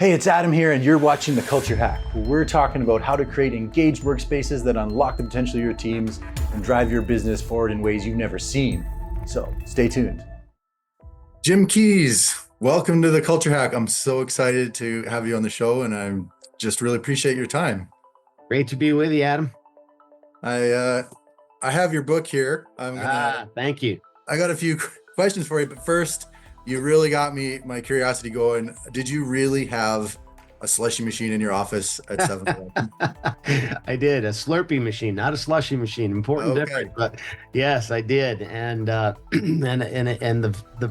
Hey, it's Adam here, and you're watching The Culture Hack, where we're talking about how to create engaged workspaces that unlock the potential of your teams and drive your business forward in ways you've never seen. So stay tuned. Jim Keys, welcome to The Culture Hack. I'm so excited to have you on the show, and I just really appreciate your time. Great to be with you, Adam. I have your book here. Thank you. I got a few questions for you, but first, you really got my curiosity going. Did you really have a slushy machine in your office at 7-Eleven? I did. A Slurpee machine, not a slushy machine. Important difference, but yes, I did. And the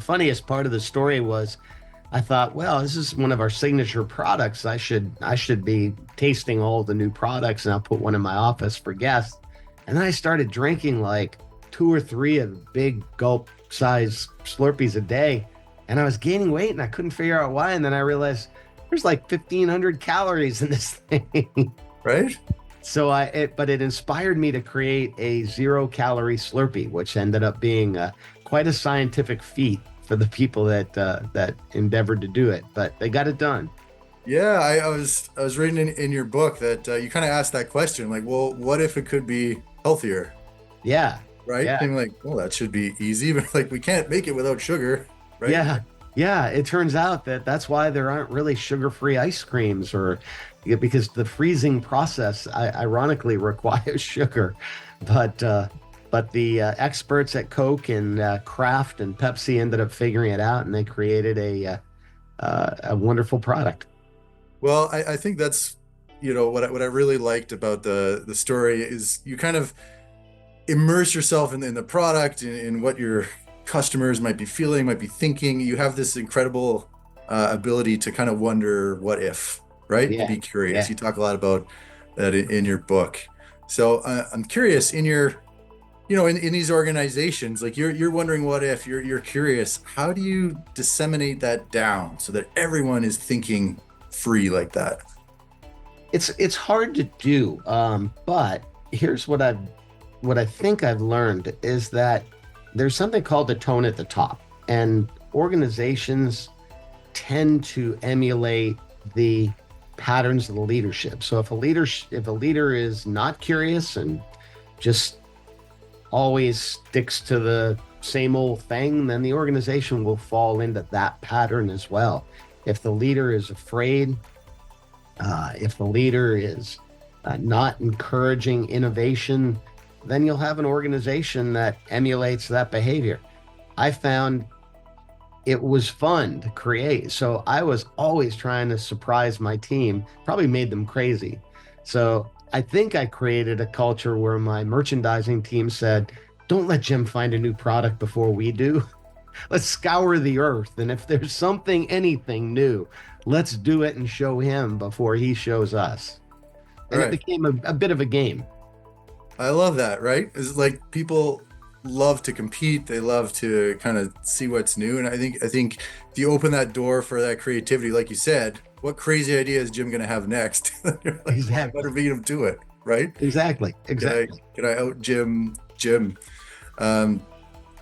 funniest part of the story was, I thought, well, this is one of our signature products. I should be tasting all the new products, and I'll put one in my office for guests. And then I started drinking like 2 or 3 of the big gulp size Slurpees a day. And I was gaining weight and I couldn't figure out why. And then I realized there's like 1,500 calories in this thing. Right. So but it inspired me to create a 0-calorie Slurpee, which ended up being quite a scientific feat for the people that endeavored to do it, but they got it done. Yeah, I was reading in your book that you kind of asked that question, like, well, what if it could be healthier? Yeah. Right. Yeah. I'm like, well, that should be easy, but like, we can't make it without sugar. Right? Yeah. It turns out that's why there aren't really sugar-free ice creams, because the freezing process ironically requires sugar. But the experts at Coke and Kraft and Pepsi ended up figuring it out, and they created a wonderful product. Well, I think that's what I really liked about the story is you kind of immerse yourself in the product, in what your customers might be feeling, might be thinking. You have this incredible ability to kind of wonder what if, right? Yeah. To be curious. Yeah. You talk a lot about that in your book. So I'm curious, in your, in these organizations, like you're wondering what if, you're curious, how do you disseminate that down so that everyone is thinking free like that? It's hard to do, but here's what I think I've learned is that there's something called the tone at the top, and organizations tend to emulate the patterns of the leadership. So if a leader is not curious and just always sticks to the same old thing, then the organization will fall into that pattern as well. If the leader is afraid, if the leader is not encouraging innovation, then you'll have an organization that emulates that behavior. I found it was fun to create. So I was always trying to surprise my team, probably made them crazy. So I think I created a culture where my merchandising team said, don't let Jim find a new product before we do. Let's scour the earth. And if there's anything new, let's do it and show him before he shows us. And It became a bit of a game. I love that, right? It's like people love to compete. They love to kind of see what's new. And I think if you open that door for that creativity, like you said, what crazy idea is Jim going to have next? Like, exactly. Better beat him to it, right? Exactly. Can I out Jim?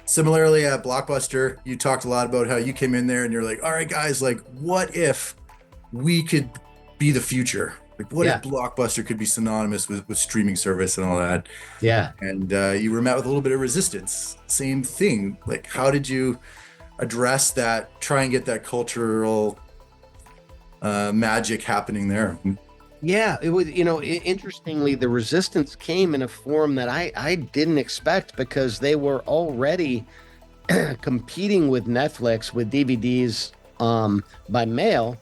Similarly at Blockbuster, you talked a lot about how you came in there and you're like, all right, guys, like, what if we could be the future? Like, what if Blockbuster could be synonymous with streaming service and all that? Yeah. And you were met with a little bit of resistance. Same thing. Like, how did you address that, try and get that cultural magic happening there? Yeah, it was, interestingly, the resistance came in a form that I didn't expect, because they were already competing with Netflix with DVDs by mail.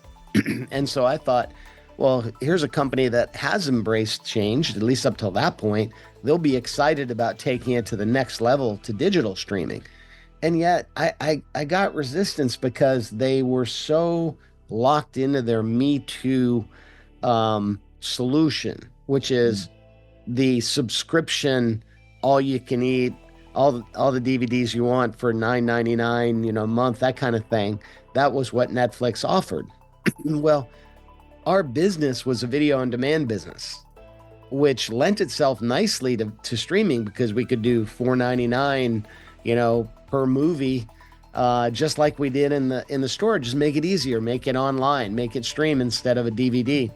And so I thought, well, here's a company that has embraced change, at least up till that point. They'll be excited about taking it to the next level, to digital streaming. And yet I got resistance because they were so locked into their Me Too solution, which is the subscription, all you can eat, all the DVDs you want for $9.99, a month, that kind of thing. That was what Netflix offered. Well, our business was a video on demand business, which lent itself nicely to streaming, because we could do $4.99, per movie, just like we did in the store. Just make it easier, make it online, make it stream instead of a DVD.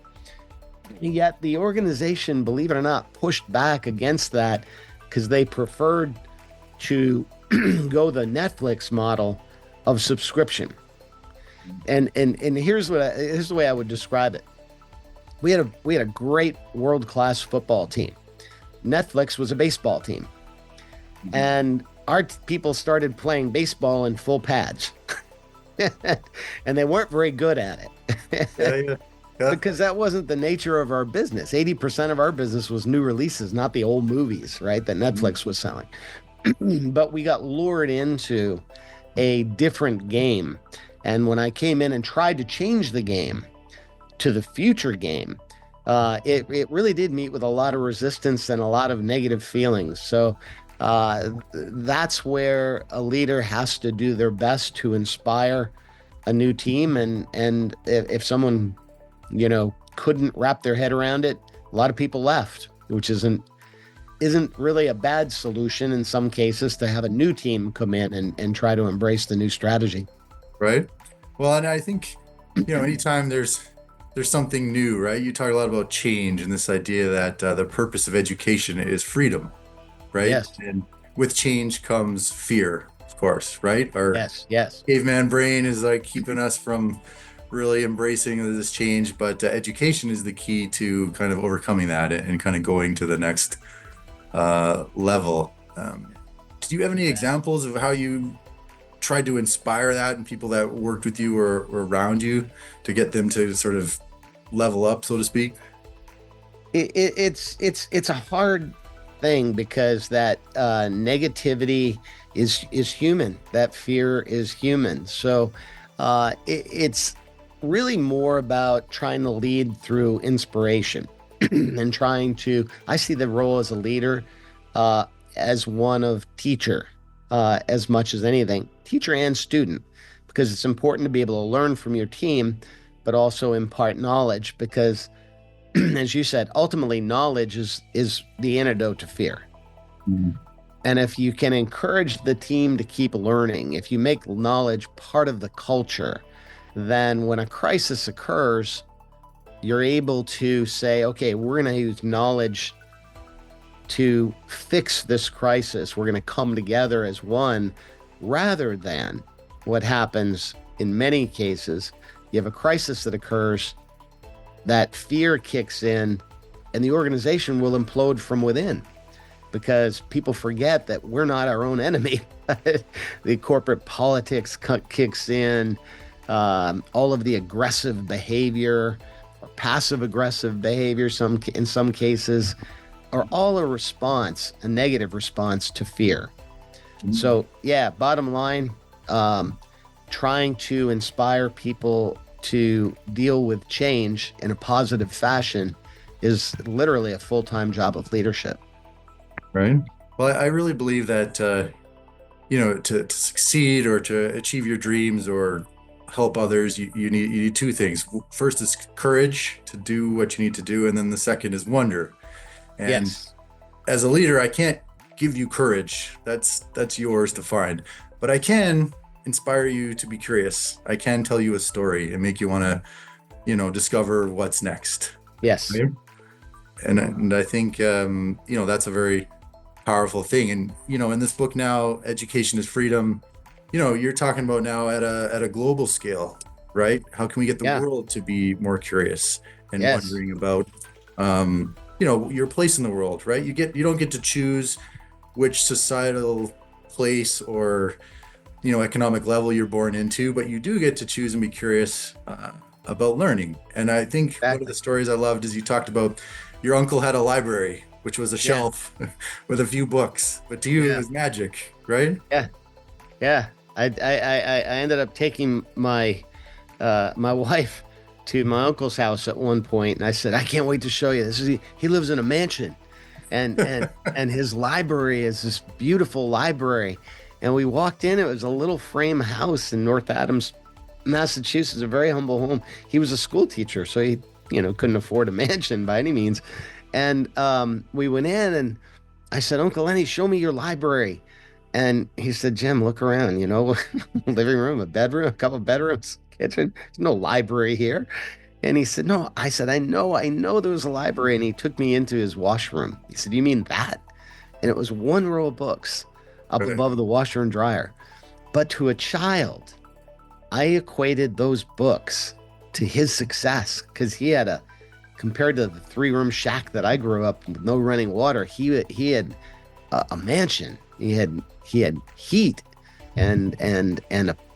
Yet the organization, believe it or not, pushed back against that because they preferred to go the Netflix model of subscription. And here's here's the way I would describe it. We had a great world-class football team. Netflix was a baseball team. And our people started playing baseball in full pads. And they weren't very good at it. Yeah. Because that wasn't the nature of our business. 80% of our business was new releases, not the old movies, right, that Netflix was selling. But we got lured into a different game. And when I came in and tried to change the game to the future game, it really did meet with a lot of resistance and a lot of negative feelings. So that's where a leader has to do their best to inspire a new team. And if someone, couldn't wrap their head around it, a lot of people left, which isn't really a bad solution in some cases, to have a new team come in and try to embrace the new strategy. Right. Well, and I think, anytime there's something new, right? You talk a lot about change and this idea that the purpose of education is freedom, right? Yes. And with change comes fear, of course, right? Our yes. caveman brain is like keeping us from really embracing this change, but education is the key to kind of overcoming that and kind of going to the next level. Do you have any examples of how you tried to inspire that in people that worked with you or around you to get them to sort of level up, so to speak? It's a hard thing because that negativity is human. That fear is human. So it's really more about trying to lead through inspiration and I see the role as a leader as one of teacher as much as anything, teacher and student, because it's important to be able to learn from your team, but also impart knowledge because, as you said, ultimately knowledge is the antidote to fear. Mm-hmm. And if you can encourage the team to keep learning, if you make knowledge part of the culture, then when a crisis occurs, you're able to say, okay, we're going to use knowledge to fix this crisis. We're going to come together as one, rather than what happens in many cases. You have a crisis that occurs, that fear kicks in, and the organization will implode from within because people forget that we're not our own enemy. The corporate politics kicks in, all of the aggressive behavior, or passive aggressive behavior, in some cases, are all a negative response to fear. Mm-hmm. So bottom line, trying to inspire people to deal with change in a positive fashion is literally a full-time job of leadership. Right. Well, I really believe that, to succeed or to achieve your dreams or help others, you need two things. First is courage to do what you need to do. And then the second is wonder. And yes, as a leader, I can't give you courage. That's yours to find. But I can inspire you to be curious. I can tell you a story and make you want to, discover what's next. Yes. Right? And I think, that's a very powerful thing. And, in this book now, Education is Freedom, you're talking about now at a global scale, right? How can we get the world to be more curious and wondering about, your place in the world, right? You don't get to choose which societal place or, economic level you're born into, but you do get to choose and be curious about learning. And I think one of the stories I loved is you talked about your uncle had a library, which was a shelf with a few books, but to you it was magic, right? Yeah. I ended up taking my wife to my uncle's house at one point, and I said, I can't wait to show you. He lives in a mansion, and his library is this beautiful library. And we walked in, it was a little frame house in North Adams, Massachusetts, a very humble home. He was a school teacher, so he, couldn't afford a mansion by any means. And we went in and I said, Uncle Lenny, show me your library. And he said, Jim, look around, living room, a bedroom, a couple of bedrooms, kitchen. There's no library here. And he said, no. I said, I know there was a library. And he took me into his washroom. He said, you mean that? And it was one row of books up Right. above the washer and dryer. But to a child, I equated those books to his success because compared to the three-room shack that I grew up with no running water, he had a mansion. He had heat and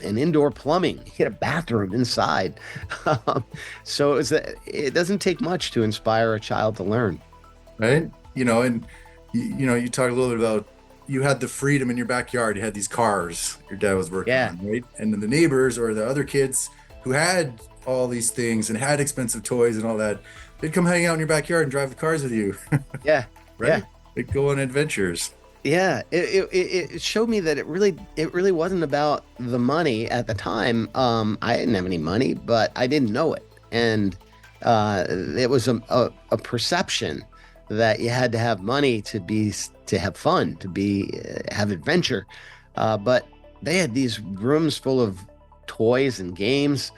indoor plumbing. He had a bathroom inside. So it doesn't take much to inspire a child to learn. Right. And you talk a little bit about you had the freedom in your backyard. You had these cars your dad was working Yeah, on, right? And then the neighbors or the other kids who had all these things and had expensive toys and all that, they'd come hang out in your backyard and drive the cars with you, yeah, yeah. right? They'd go on adventures. Yeah, it showed me that it really wasn't about the money at the time. I didn't have any money, but I didn't know it, and it was a perception that you had to have money to have fun, have adventure. But they had these rooms full of toys and games.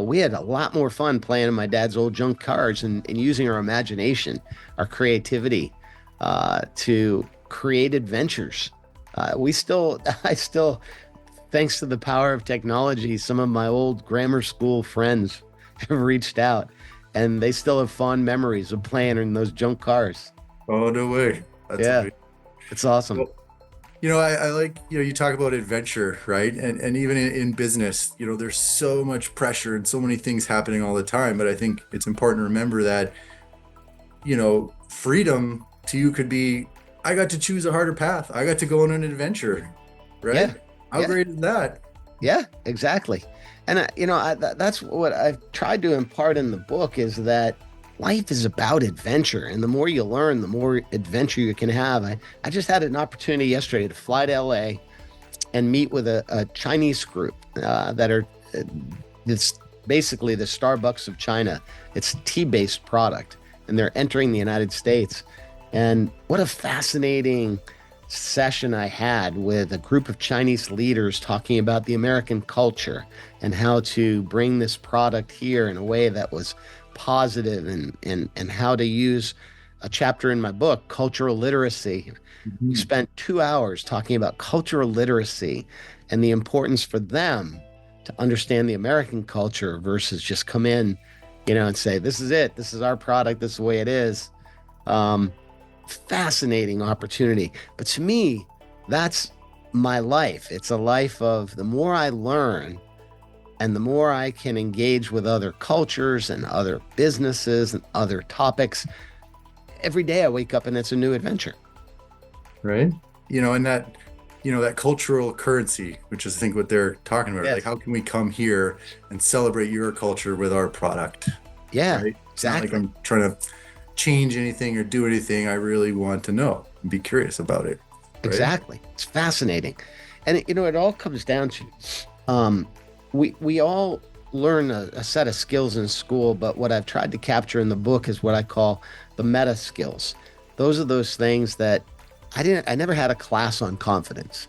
We had a lot more fun playing in my dad's old junk cars and using our imagination, our creativity to create adventures. I still, thanks to the power of technology, some of my old grammar school friends have reached out and they still have fond memories of playing in those junk cars. Oh, no way. That's Yeah, amazing. it's awesome. Well, I like, you talk about adventure, right? And even in business, there's so much pressure and so many things happening all the time. But I think it's important to remember that, freedom to you could be, I got to choose a harder path. I got to go on an adventure, Yeah, right? How yeah, great is that? yeah, exactly. And that's what I've tried to impart in the book is that life is about adventure, and the more you learn, the more adventure you can have. I just had an opportunity yesterday to fly to LA and meet with a Chinese group that are it's basically the Starbucks of China. It's a tea-based product, and they're entering the United States. And what a fascinating session I had with a group of Chinese leaders talking about the American culture and how to bring this product here in a way that was positive and how to use a chapter in my book, cultural literacy. We Mhm. spent 2 hours talking about cultural literacy and the importance for them to understand the American culture versus just come in, and say, this is it. This is our product. This is the way it is. Um, Fascinating opportunity. But to me, that's my life. It's a life of the more I learn and the more I can engage with other cultures and other businesses and other topics. Every day I wake up and it's a new adventure. Right. And that cultural currency, which is I think what they're talking about. Like, Yes. how can we come here and celebrate your culture with our product? Yeah, Right. It's not like exactly. I'm trying to change anything or do anything. I really want to know and be curious about it. Right. Exactly. It's fascinating. And it all comes down to um, we all learn a set of skills in school, but what I've tried to capture in the book is what I call the meta skills. Those are those things that I never had a class on confidence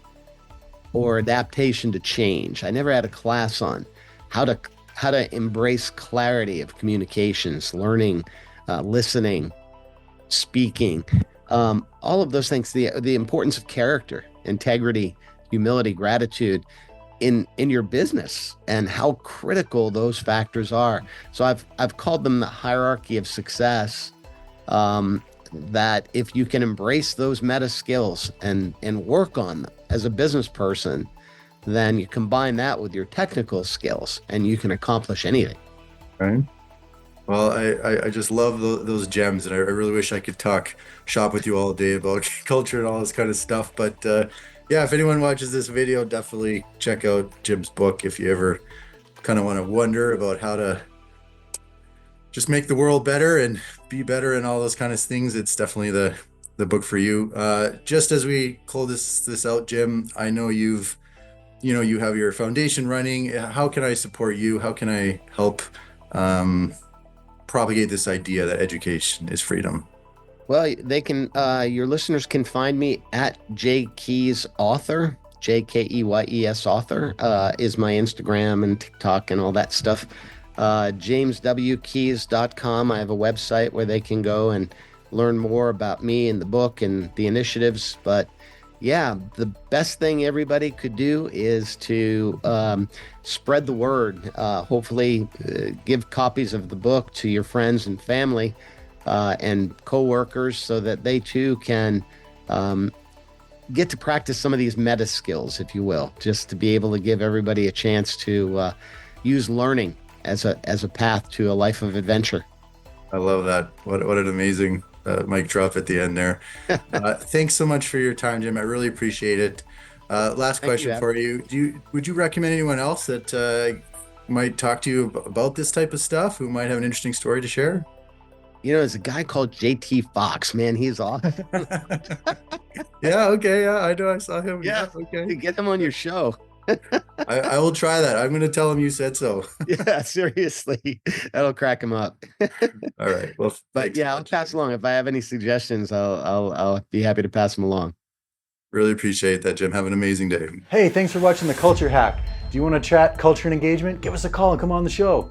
or adaptation to change. I never had a class on how to how to embrace clarity of communications, learning, listening, speaking, all of those things. The importance of character, integrity, humility, gratitude in your business, and how critical those factors are. So I've called them the hierarchy of success. That if you can embrace those meta skills and work on them as a business person, then you combine that with your technical skills and you can accomplish anything. Right. Well, I just love those gems, and I really wish I could talk shop with you all day about culture and all this kind of stuff. But yeah, if anyone watches this video, definitely check out Jim's book if you ever kind of want to wonder about how to just make the world better and be better and all those kind of things. It's definitely the book for you. Just as we close this out, Jim, I know you have your foundation running. How can I support you? How can I help? Um, Propagate this idea that education is freedom. Well, they can, your listeners can find me at jkeys author. JKEYES author is my Instagram and TikTok and all that stuff. JamesWKeys.com. I have a website where they can go and learn more about me and the book and the initiatives. But yeah, the best thing everybody could do is to spread the word. Hopefully, give copies of the book to your friends and family and coworkers so that they too can get to practice some of these meta skills, if you will, just to be able to give everybody a chance to use learning as a path to a life of adventure. I love that. What an amazing mic drop at the end there. Thanks so much for your time, Jim. I really appreciate it. Last question for you. Would you recommend anyone else that might talk to you about this type of stuff, who might have an interesting story to share? There's a guy called JT Fox, man. He's awesome. Yeah, okay. Yeah, I know. I saw him. Yeah, okay. get him on your show. I will try that. I'm going to tell him you said so. Yeah, seriously. That'll crack him up. All right. Well, but yeah, I'll pass along. If I have any suggestions, I'll be happy to pass them along. Really appreciate that, Jim. Have an amazing day. Hey, thanks for watching The Culture Hack. Do you want to chat culture and engagement? Give us a call and come on the show.